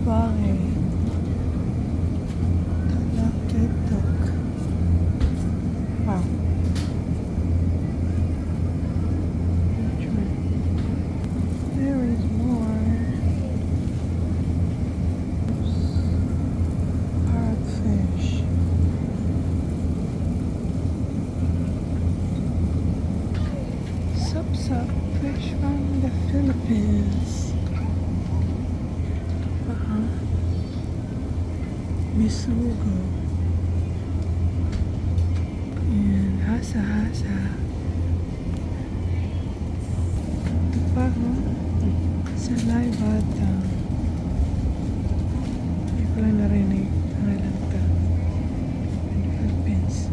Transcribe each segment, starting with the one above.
bahay. Talakitok. Wow. There is more. Parrotfish. Sup, fish from the Philippines. Misugo. And hasa-hasa. Ito pa, Salivata. Hindi ko lang narinig. Ang alam ito. Philippines.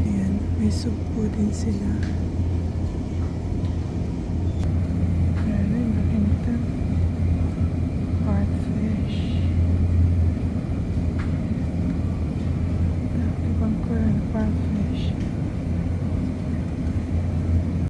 Ayan, may supo din sila.